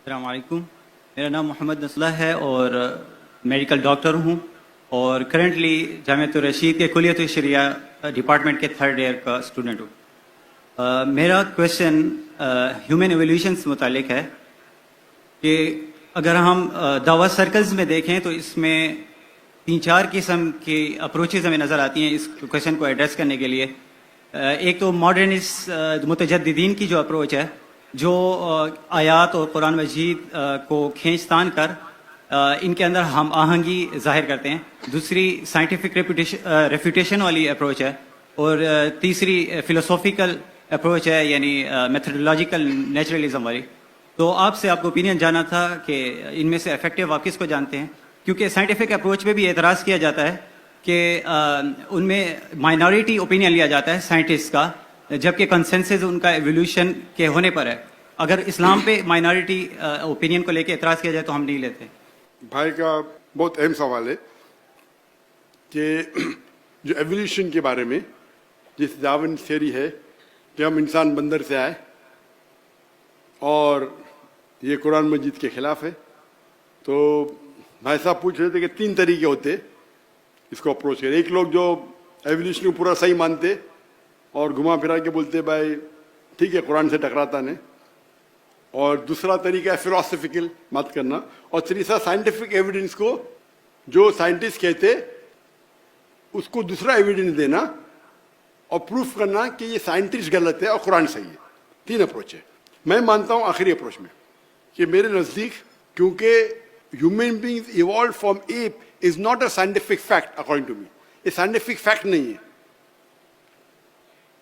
अस्सलाम वालेकुम। मेरा नाम मोहम्मद नसला है और मेडिकल डॉक्टर हूँ और करंटली जामिया रशीद के कुलियत शरिया डिपार्टमेंट के थर्ड ईयर का स्टूडेंट हूँ। मेरा क्वेश्चन ह्यूमन एवोल्यूशन से मुतालिक है कि अगर हम दावा सर्कल्स में देखें तो इसमें 3-4 किस्म की अप्रोचेज हमें नज़र आती हैं इस क्वेश्चन को एड्रेस करने के लिए। एक तो मॉडर्निस्ट मुतजद्दिदीन की जो अप्रोच है, जो आयात और कुरान मजीद को खींच तान कर इनके अंदर हम आहंगी जाहिर करते हैं। दूसरी साइंटिफिक रेफ्यूटेशन वाली अप्रोच है और तीसरी फिलोसॉफिकल अप्रोच है, यानी मेथडोलॉजिकल नेचुरलिज्म वाली। तो आपसे आपको ओपिनियन जाना था कि इनमें से इफेक्टिव आप किसको जानते हैं, क्योंकि साइंटिफिक अप्रोच पे भी एतराज़ किया जाता है कि उनमें माइनॉरिटी ओपिनियन लिया जाता है साइंटिस्ट का, जबकि कंसेंसस उनका एवोल्यूशन के होने पर है। अगर इस्लाम पे माइनॉरिटी ओपिनियन को लेके एतराज़ किया जाए तो हम नहीं लेते। भाई का बहुत अहम सवाल है कि जो एवोल्यूशन के बारे में जिस डार्विन थ्योरी है कि हम इंसान बंदर से आए और ये कुरान मजीद के खिलाफ है, तो भाई साहब पूछ रहे थे कि 3 तरीके होते इसको अप्रोच करें। एक लोग जो एवोल्यूशन को पूरा सही मानते और घुमा फिरा के बोलते भाई ठीक है कुरान से टकराता नहीं, और दूसरा तरीका है फिलोसफिकल बात करना, और तीसरा साइंटिफिक एविडेंस को जो साइंटिस्ट कहते उसको दूसरा एविडेंस देना और प्रूफ करना कि ये साइंटिस्ट गलत है और कुरान सही है। 3 अप्रोच है। मैं मानता हूं आखिरी अप्रोच में कि मेरे नजदीक, क्योंकि human beings evolve from ape is not a scientific fact according to me. ये साइंटिफिक फैक्ट नहीं है,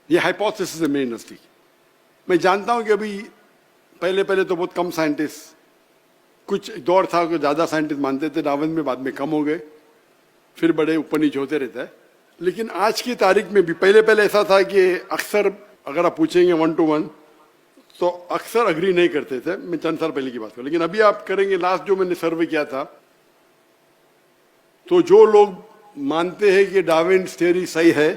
ये हाइपोथेसिस है मेरे नजदीक। मैं जानता हूं कि अभी पहले तो बहुत कम साइंटिस्ट, कुछ दौर था कि ज्यादा साइंटिस्ट मानते थे डार्विन में, बाद में कम हो गए, फिर बड़े ऊपर नीचे होते रहता है। लेकिन आज की तारीख में भी पहले ऐसा था कि अक्सर अगर आप पूछेंगे 1 to 1 तो अक्सर अग्री नहीं करते थे। मैं चंद साल पहले की बात करूं, लेकिन अभी आप करेंगे, लास्ट जो मैंने सर्वे किया था, तो जो लोग मानते हैं कि डार्विन थ्योरी सही है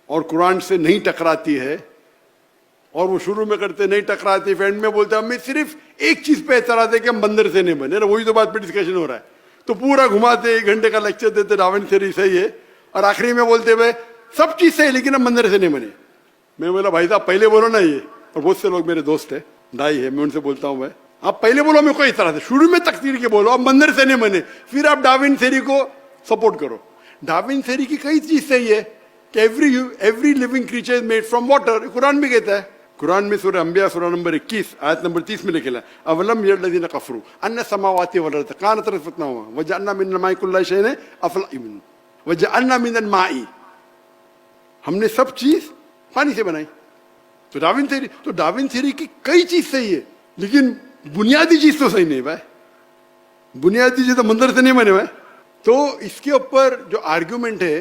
और कुरान से नहीं टकराती है, और वो शुरू में करते नहीं टकराती, एंड में बोलते हमें सिर्फ एक चीज पे एतराज है कि हम बंदर से नहीं बने, वही तो बात पे डिस्कशन हो रहा है। तो पूरा घुमाते 1 घंटे का लेक्चर देते डार्विन थ्योरी सही है, और आखिरी में बोलते भाई सब चीज सही लेकिन हम बंदर से नहीं बने। मैं बोला भाई साहब पहले बोलो ना ये, और बहुत से लोग मेरे दोस्त है, दाई है, मैं उनसे बोलता हूँ भाई आप पहले बोलो, मेरे को इस तरह से शुरू में तकदीर के बोलो, आप बंदर से नहीं बने, फिर आप डार्विन थ्योरी को सपोर्ट करो। डार्विन थ्योरी की कई चीज सही है कि every living creature is made from water, Quran भी कहता है। कुरान में सूरह अंबिया सूरह नंबर 21 आयत नंबर 30 में लिखा है अवलम यरलज़ीना कफरू अन्ना समावाति वल अर्द कानत रतक़न व जअलना मिनल माइ कुल्ली शैइन अफ़लाइन व जअलना मिनल माइ, हमने सब चीज पानी से बनाई। तो डार्विन थ्योरी की कई चीज सही है, लेकिन बुनियादी चीज तो सही नहीं भाई। बुनियादी चीज तो मंदिर से नहीं बने भाई। तो इसके ऊपर जो आर्ग्यूमेंट है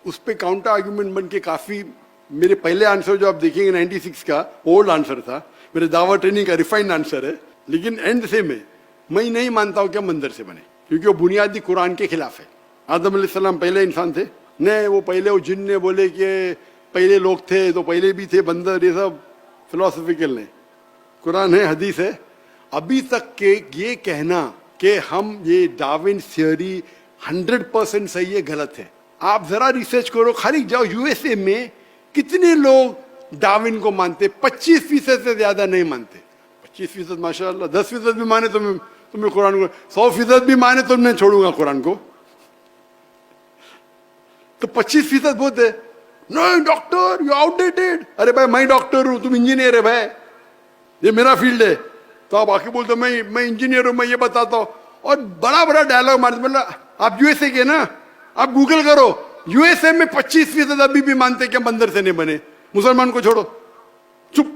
उस पर काउंटर आर्ग्यूमेंट बन के काफी, मेरे पहले आंसर जो आप देखेंगे 96 का ओल्ड आंसर था, मेरे दावा ट्रेनिंग का रिफाइंड आंसर है, लेकिन एंड से मैं नहीं मानता हूं कि हम बंदर से बने, क्योंकि वो बुनियादी कुरान के खिलाफ है। आदम अलैहिस्सलाम पहले इंसान थे नहीं, वो पहले वो जिन ने बोले कि पहले लोग थे तो पहले भी थे बंदर, ये सब फिलोसफिकल नहीं। कुरान है, हदीस है। अभी तक के ये कहना कि हम ये डार्विन थ्योरी 100% सही है, गलत है। आप जरा रिसर्च करो, खाली जाओ यूएसए में कितने लोग डार्विन को मानते, 25% से ज्यादा नहीं मानते। 25% माशाअल्लाह, 10% भी माने तो मैं कुरान को, 100% भी माने तो मैं छोड़ूंगा कुरान को। तो 25% बहुत है। नहीं डॉक्टर यू आउटडेटेड, अरे भाई मैं डॉक्टर हूं, तुम इंजीनियर है भाई, ये मेरा फील्ड है। तो आप आके बोलते मैं इंजीनियर हूं, मैं ये बताता हूं, और बड़ा डायलॉग मारते। मतलब आप यूएसए के ना, आप गूगल करो, यूएसए में 25% अभी भी मानते कि बंदर से नहीं बने, मुसलमान को छोड़ो, चुप।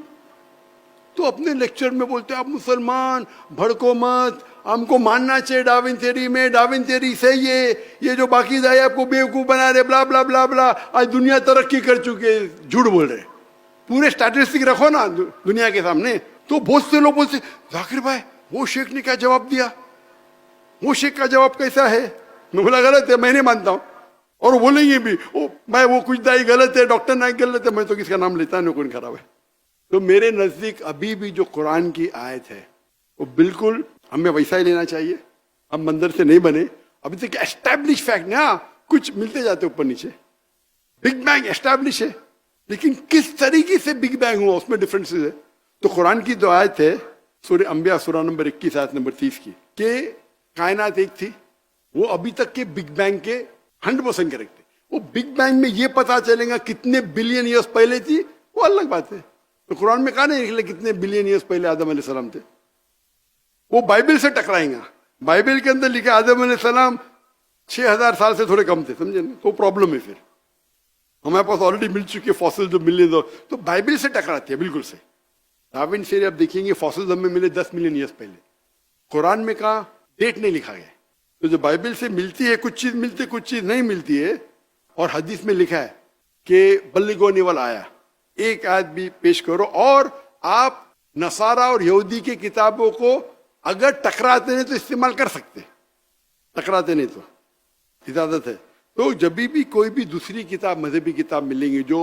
तो अपने लेक्चर में बोलते आप मुसलमान भड़को मत, हमको मानना चाहिए डार्विन थ्योरी में, डार्विन थ्योरी सही है, ये जो बाकी दाई आपको बेवकूफ बना रहे, ब्ला ब्ला ब्ला ब्ला। आज दुनिया तरक्की कर चुकी है, झूठ बोल रहे। पूरे स्टैटिस्टिक रखो ना दुनिया के सामने। तो बहुत से लोग बोलते जाकिर भाई वो शेख ने क्या जवाब दिया, वो शेख का जवाब कैसा है। मैं बोला गलत है, मैं नहीं मानता हूं। और बोलेंगे भी ओ भाई वो कुछ दाई गलत है, डॉक्टर नाइक गलत है, मैं तो किसका नाम लेता नहीं, कौन खराब है। तो मेरे नजदीक अभी भी जो कुरान की आयत है वो बिल्कुल हमें वैसा ही लेना चाहिए। हम मंदिर से नहीं बने, अभी तक एस्टैब्लिश फैक्ट ना, कुछ मिलते जाते ऊपर नीचे। बिग बैंग एस्टैब्लिश है, लेकिन किस तरीके से बिग बैंग हुआ उसमें डिफरेंसेस है। तो कुरान की जो आयत है सूरह अंबिया सूरा नंबर 21 आयत नंबर 30 की, के कायनात एक थी, वो अभी तक के बिग बैंग के 100% करेक्ट थे। वो बिग बैंग में ये पता चलेगा कितने बिलियन ईयर्स पहले थी, वो अलग बात है। तो कुरान में कहा नहीं निकले कितने बिलियन ईयर्स पहले आदम अलैहिस्सलाम थे, वो बाइबल से टकराएंगा। बाइबल के अंदर लिखा आदम अलैहिस्सलाम 6000 साल से थोड़े कम थे, समझे ना, तो प्रॉब्लम है। फिर हमारे पास ऑलरेडी मिल चुके फॉसिल जो मिलने दो, तो बाइबल से टकराती है बिल्कुल से। डार्विन से आप देखेंगे फॉसिल हमें मिले 10 मिलियन ईयर्स पहले, कुरान में कहा डेट नहीं लिखा गया। तो जो बाइबल से मिलती है कुछ चीज मिलती है, कुछ चीज नहीं मिलती है। और हदीस में लिखा है कि बल्लिगो निवल आया, एक आयत भी पेश करो। और आप नसारा और यहूदी की किताबों को अगर टकराते नहीं तो इस्तेमाल कर सकते, टकराते नहीं तो इजाजत है। तो जब भी कोई भी दूसरी किताब मजहबी किताब मिलेंगी, जो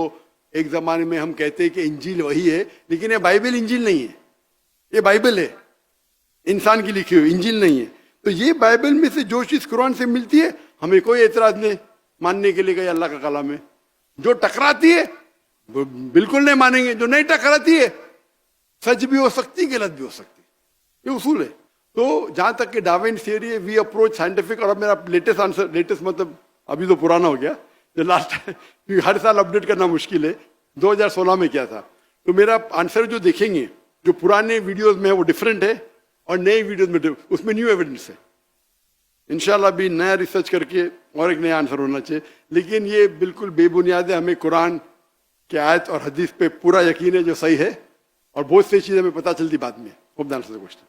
एक जमाने में हम कहते हैं कि इंजील वही है, लेकिन ये बाइबल इंजील नहीं है, ये बाइबल है इंसान की लिखी हुई, इंजील नहीं है। तो ये बाइबल में से जो चीज कुरान से मिलती है हमें कोई एतराज नहीं मानने के लिए कि अल्लाह का कलाम है। जो टकराती है वो बिल्कुल नहीं मानेंगे, जो नहीं टकराती है सच भी हो सकती गलत भी हो सकती, ये उसूल है। तो जहां तक कि डार्विन थियरी है, वी अप्रोच साइंटिफिक। और अब मेरा लेटेस्ट आंसर, लेटेस्ट मतलब अभी तो पुराना हो गया, जो लास्ट हर साल अपडेट करना मुश्किल है, 2016 में किया था। तो मेरा आंसर जो देखेंगे, जो पुराने वीडियोस में है वो डिफरेंट है, और नए वीडियोस में उसमें न्यू एविडेंस है। इंशाल्लाह भी नया रिसर्च करके और एक नया आंसर होना चाहिए। लेकिन ये बिल्कुल बेबुनियाद है, हमें कुरान के आयत और हदीस पे पूरा यकीन है जो सही है, और बहुत सी चीजें हमें पता चलती बाद में। Hope the answer the question.